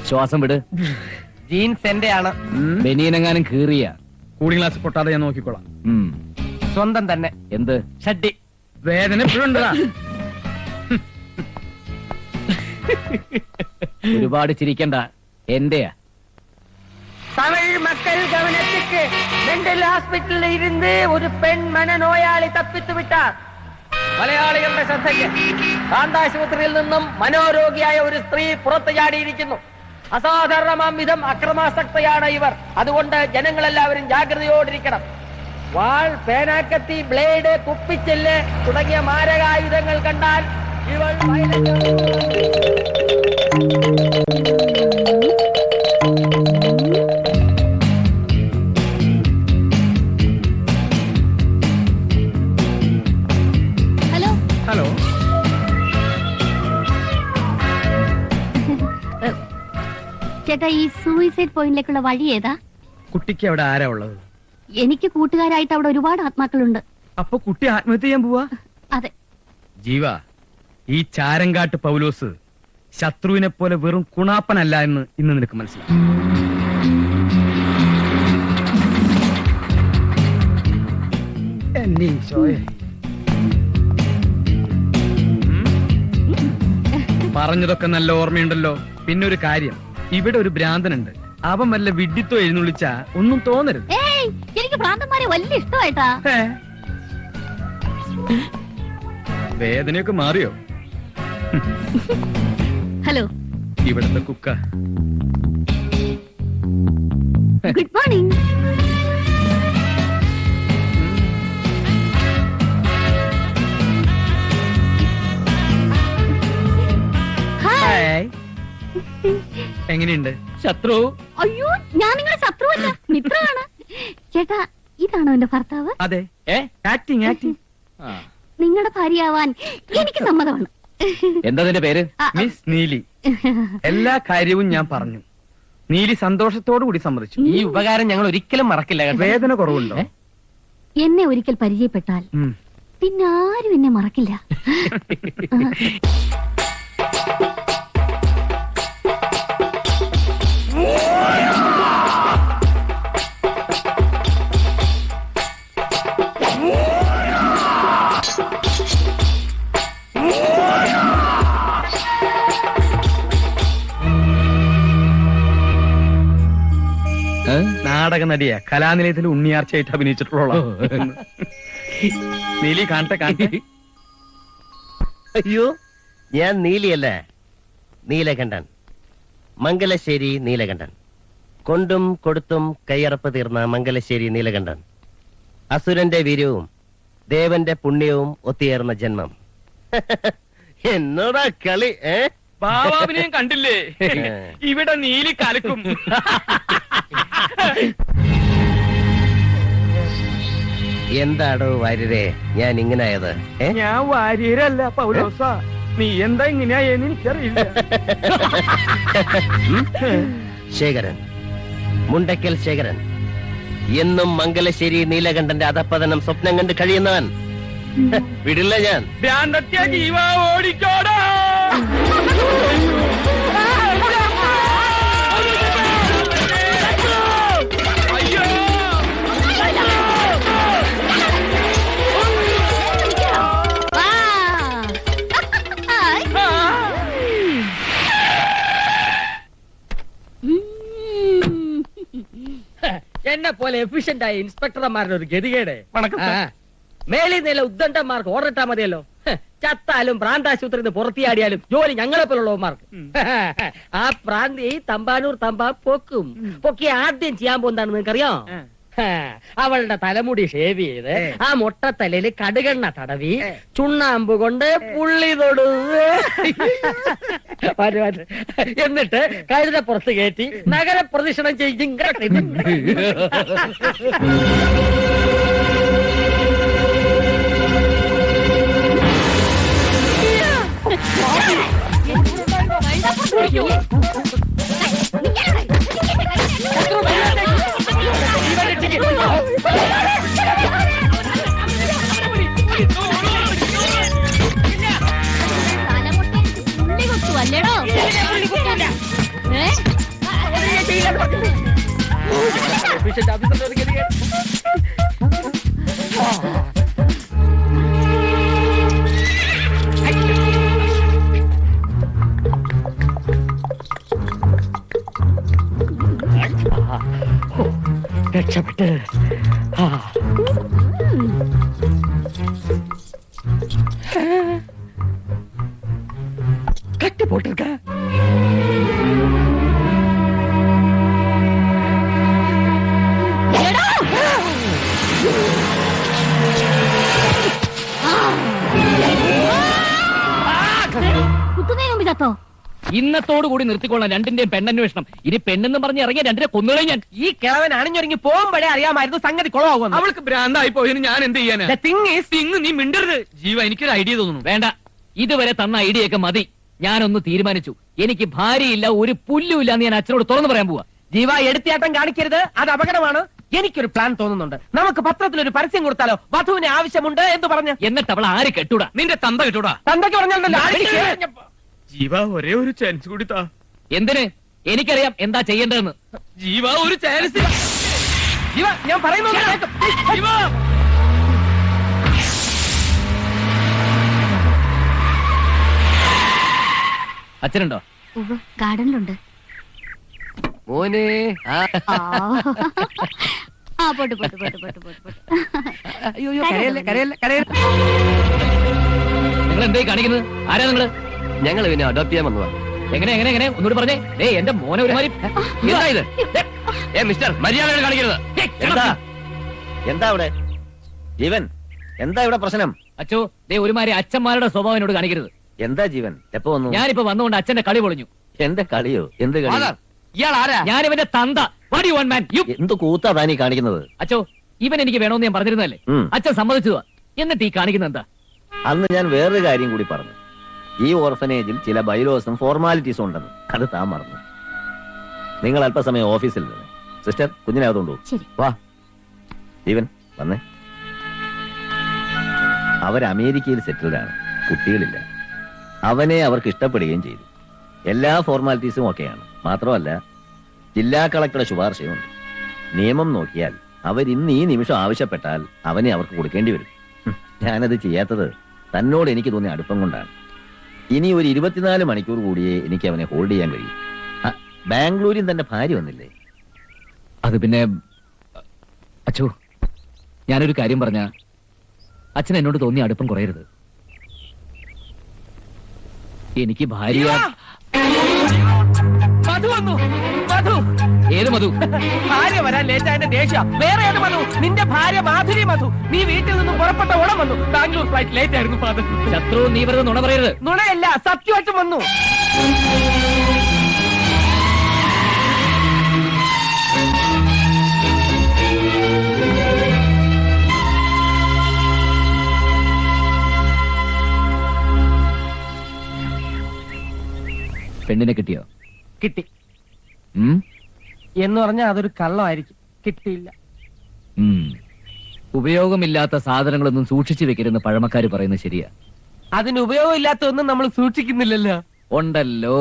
ശ്വാസം വിട്. ജീൻസ് എന്റെയാണ്. ബനിയനെങ്ങാനും കീറിയ കൂളിംഗ് ഗ്ലാസ് പൊട്ടാതെ ഞാൻ നോക്കിക്കോളാം. സ്വന്തം തന്നെ. എന്ത് ഷഡ്ഡി. വേദന എപ്പോഴുണ്ടാ? ഒരുപാട് ചിരിക്കണ്ട, എന്റെയാ. தமிழ் மக்கள் கவனத்துக்கு மெண்டல் ஹாஸ்பிட்டலில் இருந்து ஒரு பெண் மனநோயாளி தப்பித்து விட்டார். മലയാളികളുടെ ശ്രദ്ധയ്ക്ക് കാന്താശുപത്രിയിൽ നിന്നും മനോരോഗിയായ ഒരു സ്ത്രീ പുറത്തു ചാടിയിരിക്കുന്നു. അസാധാരണമാം വിധം അക്രമാസക്തയാണ് ഇവർ. അതുകൊണ്ട് ജനങ്ങളെല്ലാവരും ജാഗ്രതയോടിരിക്കണം. വാൾ, പേനാക്കത്തി, ബ്ലേഡ്, കുപ്പിച്ചെല്ല് തുടങ്ങിയ മാരകായുധങ്ങൾ കണ്ടാൽ ഇവൾ ഹലോ. ചേട്ടാ, ഈ സൂയിസൈഡ് പോയിന്റിലേക്കുള്ള വഴി ഏതാ? കുട്ടിക്ക് അവിടെ ആരാ ഉള്ളത്? എനിക്ക് കൂട്ടുകാരായിട്ട് അവിടെ ഒരുപാട് ആത്മാക്കളുണ്ട്. അപ്പൊ കുട്ടി ആത്മഹത്യ ചെയ്യാൻ പോവാ? അതെ. ജീവ, ഈ ചാരങ്കാട്ട് പൗലോസ് ശത്രുവിനെ പോലെ വെറും കുണാപ്പനല്ല എന്ന് ഇന്ന് നിനക്ക് മനസ്സിലാവും. പറഞ്ഞതൊക്കെ നല്ല ഓർമ്മയുണ്ടല്ലോ. പിന്നൊരു കാര്യം, ഇവിടെ ഒരു ഭ്രാന്തനുണ്ട്. അവൻ വല്ല വിഡ്ഢിത്തോ എഴുന്നള്ളിച്ചാ ഒന്നും തോന്നരുത്. എനിക്ക് ഭ്രാന്തന്മാരെ വലിയ ഇഷ്ടമായിട്ടാ. വേദനയൊക്കെ മാറിയോ? ഹലോ, ഇവിടുത്തെ കുക്ക. Good morning. എങ്ങനെയുണ്ട് ശത്രു? അയ്യോ, ഞാൻ നിങ്ങളുടെ ശത്രുവല്ല, മിത്രമാണ്. ചേട്ടാ, ഇതാണോ എന്റെ ഭർത്താവ്? അതെ. ആക്ടിങ്. നിങ്ങളുടെ ഭാര്യയാവാൻ എനിക്ക് സമ്മതമാണ്. എന്താ നിന്റെ പേര്? മിസ് നീലി. എല്ലാ കാര്യവും ഞാൻ പറഞ്ഞു. നീലി സന്തോഷത്തോടു കൂടി സമ്മതിച്ചു. ഈ ഉപകാരം ഞങ്ങൾ ഒരിക്കലും മറക്കില്ല. വേദന കുറവുണ്ടോ? എന്നെ ഒരിക്കൽ പരിചയപ്പെട്ടാൽ പിന്നെ ആരും എന്നെ മറക്കില്ല. നാടക നടിയാ, കലാനിലയത്തിൽ ഉണ്ണിയാർച്ചയായിട്ട് അഭിനയിച്ചിട്ടുള്ള. നീലി കാണട്ടെ. അയ്യോ, ഞാൻ നീലിയല്ലേ, നീലകണ്ഠൻ. മംഗലശ്ശേരി നീലകണ്ഠൻ. കൊണ്ടും കൊടുത്തും കയ്യറപ്പ് തീർന്ന മംഗലശ്ശേരി നീലകണ്ഠൻ. അസുരന്റെ വീര്യവും ദേവന്റെ പുണ്യവും ഒത്തുചേർന്ന ജന്മം. എന്നോടാ കളി? ബാബാവിനെയും കണ്ടില്ലേ? ഇവിടെ നീലി കലക്കും. എന്താടോ വാര്യരെ ഞാൻ ഇങ്ങനായത്? ഞാൻ വാര്യരല്ല പൗലോസ. നീ എന്താ ഇങ്ങനെയായെന്ന് എനിക്കറിയില്ല. ശേഖരൻ, മുണ്ടക്കൽ ശേഖരൻ. എന്നും മംഗലശ്ശേരി നീലകണ്ഠന്റെ അധപ്പതനം സ്വപ്നം കണ്ട് കഴിയുന്നവൻ. വിടില്ല ഞാൻ. ജീവ ഓടിക്കോടാ. എന്നെ പോലെ എഫിഷ്യന്റ് ആയ ഇൻസ്പെക്ടർമാരുടെ ഒരു ഗതികേട്. മേലിൽ നില ഉദ്ദണ്ഡന്മാർക്ക് ഓർഡിട്ടാ മതിയല്ലോ. ചത്താലും പ്രാന്താശുപത്രി പുറത്തിയാടിയാലും ജോലി ഞങ്ങളെ പോലുള്ളവന്മാർക്ക്. ആ പ്രാന്തി തമ്പാനൂർ തമ്പാ പൊക്കി ആദ്യം ചെയ്യാൻ പോകുന്നതാണ് നിങ്ങൾക്കറിയോ? അവളുടെ തലമുടി ഷേവ് ചെയ്ത് ആ മൊട്ടത്തലയില് കടുകെണ്ണ തടവി ചുണ്ണാമ്പ് കൊണ്ട് പുള്ളി തൊടു, എന്നിട്ട് കഴുത പുറത്ത് കയറ്റി നഗരപ്രദക്ഷിണം ചെയ്യും. തലമുട്ട പുള്ളി കൊത്തുവല്ലേടോ? ഏ? ഞാൻ ചെയ്യില്ലാന്ന് പറഞ്ഞില്ലേ? efficient officer ഒരു ഗതികേട്. രക്ഷപ്പെട്ട് കട്ടി പോട്ടിருக்க എടാ! കുത്തുന്നതിന് മുമ്പ് ചത്തോ? ഇന്നത്തോടു കൂടി നിർത്തിക്കൊള്ളാം രണ്ടിന്റെയും പെണ്ണന്വേഷണം. ഇനി പെണ്ണെന്നും പറഞ്ഞ് ഇറങ്ങിയ രണ്ടിനെ കൊന്നുകളെ ഞാൻ. ഈ കിളവൻ അണിഞ്ഞൊരുങ്ങി പോകുമ്പോഴേ അറിയാമായിരുന്നു സംഗതി കുളമാകുമെന്ന്. അവൾക്ക് ഭ്രാന്തായി പോയതിന് ഞാൻ എന്ത് ചെയ്യാനാ? The thing is, തിങ്ങ് നീ മിണ്ടരുത്. ജീവ, എനിക്കൊരു ഐഡിയ തോന്നുന്നു. വേണ്ട, ഇതുവരെ തന്ന ഐഡിയൊക്കെ മതി. ഞാനൊന്ന് തീരുമാനിച്ചു. എനിക്ക് ഭാര്യയില്ല, ഒരു പുല്ലുമില്ല എന്ന് ഞാൻ അച്ഛനോട് തുറന്നു പറയാൻ പോവാ. ജീവ എടുത്തിയാട്ടം കാണിക്കരുത്, അത് അപകടമാണ്. എനിക്കൊരു പ്ലാൻ തോന്നുന്നുണ്ട്. നമുക്ക് പത്രത്തിൽ ഒരു പരസ്യം കൊടുത്താലോ? വധുവിന് ആവശ്യമുണ്ട് എന്ന് പറഞ്ഞ്. എന്നിട്ട് അവൾ ആര് കെട്ടൂടാ? നിന്റെ തന്ത കിട്ടൂടാ. തന്തയ്ക്ക് പറഞ്ഞല്ലോ. ജീവ, ഒരേ ഒരു ചാൻസ് കൂടി താ. എന്തിന്? എനിക്കറിയാം എന്താ ചെയ്യേണ്ടതെന്ന്. ജീവ, ഒരു ചാൻസ്. ജീവ, ഞാൻ പറയുന്നത് കേൾക്ക്. ജീവ, അച്ഛനുണ്ടോ? ഉവ്വ്, ഗാർഡനിലുണ്ട്. മോനെ ആ. ആ, pot pot pot pot pot pot. അയ്യോ കരയല്ലേ കരയല്ലേ കരയല്ലേ. നിങ്ങൾ എന്തായി കാണിക്കുന്നത്? ആരാ നിങ്ങള്? ഞങ്ങൾ പിന്നെ അഡോപ്റ്റ് ചെയ്യാൻ വന്നതാ. എങ്ങനെ എങ്ങനെ എങ്ങനെ ഒന്നുകൂടി പറഞ്ഞേ. എന്റെ മോനെ ഒരുമാതിരി. എന്താ ഇത്? മിസ്റ്റർ, മര്യാദ കാണിക്കരുത്. എന്താ എന്താ ഇവിടെ ജീവൻ? എന്താ ഇവിടെ പ്രശ്നം? അച്ഛോ, ഒരുമാതിരി അച്ഛന്മാരുടെ സ്വഭാവം എന്നോട് കാണിക്കരുത്. എന്താ ജീവൻ? എപ്പോ വന്നു? ഞാനിപ്പോ വന്നുകൊണ്ട് അച്ഛന്റെ കളി പൊളിഞ്ഞു. എന്റെ കളിയോ? എന്ത് കളി? ഇയാൾ ആരാ? ഞാൻ ഇവന്റെ തന്ത. What do you want, man? You- എന്ത് കൂത്താ താനീ കാണിക്കുന്നത്? അച്ഛോ, ഇവൻ എനിക്ക് വേണമെന്ന് ഞാൻ പറഞ്ഞിരുന്നല്ലേ? ഉം. അച്ഛൻ സമ്മതിച്ചതാ. എന്നിട്ട് ഈ കാണിക്കുന്ന എന്താ? അന്ന് ഞാൻ വേറൊരു കാര്യം കൂടി പറഞ്ഞു. ഈ ഓർഫനേജിൽ ചില ബൈലോസും ഫോർമാലിറ്റീസും ഉണ്ടെന്ന്. അത് താൻ മറന്നു. നിങ്ങൾ അല്പസമയം ഓഫീസിൽ നിന്ന് സിസ്റ്റർ കുഞ്ഞിനകത്തുണ്ടോ? ശരി. വാ ജീവൻ, വന്നേ. അവർ അമേരിക്കയിൽ സെറ്റിൽഡാണ്, കുട്ടികളില്ല. അവനെ അവർക്ക് ഇഷ്ടപ്പെടുകയും ചെയ്തു. എല്ലാ ഫോർമാലിറ്റീസും ഒക്കെയാണ്. മാത്രമല്ല, ജില്ലാ കളക്ടറുടെ ശുപാർശയുണ്ട്. നിയമം നോക്കിയാൽ അവർ ഇന്ന് ഈ നിമിഷം ആവശ്യപ്പെട്ടാൽ അവനെ അവർക്ക് കൊടുക്കേണ്ടി വരും. ഞാനത് ചെയ്യാത്തത് തന്നോട് എനിക്ക് തോന്നിയ അടുപ്പം കൊണ്ടാണ്. ഇനി ഒരു 24 മണിക്കൂർ കൂടിയേ എനിക്ക് അവനെ ഹോൾഡ് ചെയ്യാൻ കഴിയും. ബാംഗ്ലൂരിൽ തന്റെ ഭാര്യ വന്നില്ലേ? അത് പിന്നെ അച്ഛോ, ഞാനൊരു കാര്യം പറഞ്ഞ അച്ഛൻ എന്നോട് തോന്നിയ അടുപ്പം കുറയരുത്. എനിക്ക് ഭാര്യ. മധു വന്നു. മധു. ഏത് മധു? ഭാര്യ വരാൻ ലേറ്റ് ആയതിന്റെ ദേഷ്യ. വേറെ ഏത് മധു? നിന്റെ ഭാര്യ മാധുരി മധു. നീ വീട്ടിൽ നിന്ന് പുറപ്പെട്ട ഓണം വന്നു. ബാംഗ്ലൂർ ഫ്ലൈറ്റ് ലേറ്റ് ആയിരുന്നു ഫാദർ. ശത്രു, നീ വെറുതെ നുണ പറയരുത്. നുണയല്ല, സത്യമായിട്ടും വന്നു. പെണ്ണിനെ കിട്ടിയോ? കിട്ടി ഉം? എന്ന് പറഞ്ഞാൽ അതൊരു കള്ളമായിരിക്കും. കിട്ടിയില്ല. ഉപയോഗമില്ലാത്ത സാധനങ്ങളൊന്നും സൂക്ഷിച്ചു വെക്കരുതെന്ന് പഴമക്കാര് പറയുന്നത് ശരിയാ. അതിന് ഉപയോഗമില്ലാത്തൊന്നും നമ്മൾ സൂക്ഷിക്കുന്നില്ലല്ലോ. ഉണ്ടല്ലോ.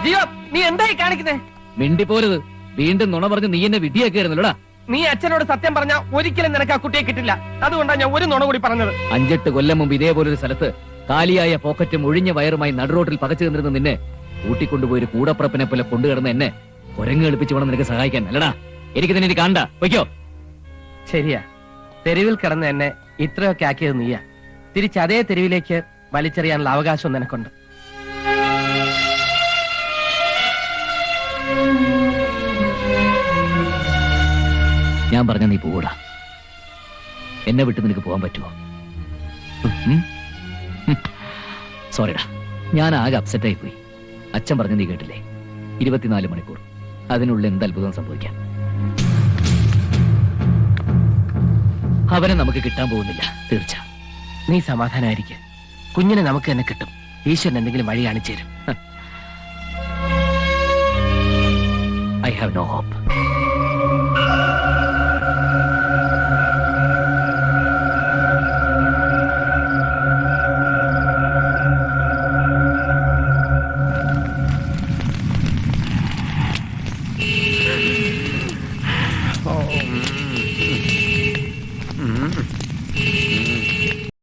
ജിയോ, നീ എന്തായി കാണിക്കുന്നേ? മിണ്ടിപ്പോരുത്. വീണ്ടും നുണ പറഞ്ഞ് നീ എന്നെ വിധിയാക്കിയിരുന്നല്ലോടാ. നീ അച്ഛനോട് സത്യം പറഞ്ഞ ഒരിക്കലും നിനക്ക് ആ കുട്ടിയെ കിട്ടില്ല. അതുകൊണ്ടാണ് ഞാൻ ഒരു നുണ കൂടി പറഞ്ഞത്. 5-8 കൊല്ലം മുമ്പ് ഇതേപോലൊരു സ്ഥലത്ത് കാലിയായ പോക്കറ്റും ഒഴിഞ്ഞ വയറുമായി നടുറോട്ടിൽ പകച്ചു നിന്നിരുന്ന നിന്നെ കൂട്ടിക്കൊണ്ടുപോയി ഒരു കൂടപ്പുറപ്പിനെ പോലെ കൊണ്ടുകിടന്ന എന്നെ കുരങ്ങ് കളിപ്പിച്ച് വേണം നിനക്ക് സഹായിക്കാൻ. അല്ലടാ, എനിക്ക് തന്നെ ഇനി കാണണ്ട. വയ്ക്കോ. ശരിയാ, തെരുവിൽ കിടന്ന് എന്നെ ഇത്രയൊക്കെ ആക്കിയത് നീയാ. തിരിച്ച് അതേ തെരുവിലേക്ക് വലിച്ചെറിയാനുള്ള അവകാശം നിനക്കുണ്ട്. ഞാൻ പറഞ്ഞ നീ പോകൂടാ. എന്നെ വിട്ട് നിനക്ക് പോകാൻ പറ്റുമോ? സോറിടാ, ഞാൻ ആകെ അപ്സെറ്റ് ആയി പോയി. അച്ഛൻ പറഞ്ഞ നീ കേട്ടില്ലേ? 24 മണിക്കൂർ, അതിനുള്ളിൽ എന്ത് അത്ഭുതം സംഭവിക്കാം. അവനെ നമുക്ക് കിട്ടാൻ പോകുന്നില്ല, തീർച്ച. നീ സമാധാനായിരിക്കും. കുഞ്ഞിനെ നമുക്ക് തന്നെ കിട്ടും. ഈശ്വരൻ എന്തെങ്കിലും വഴി കാണിച്ചു തരും. I have no hope. Om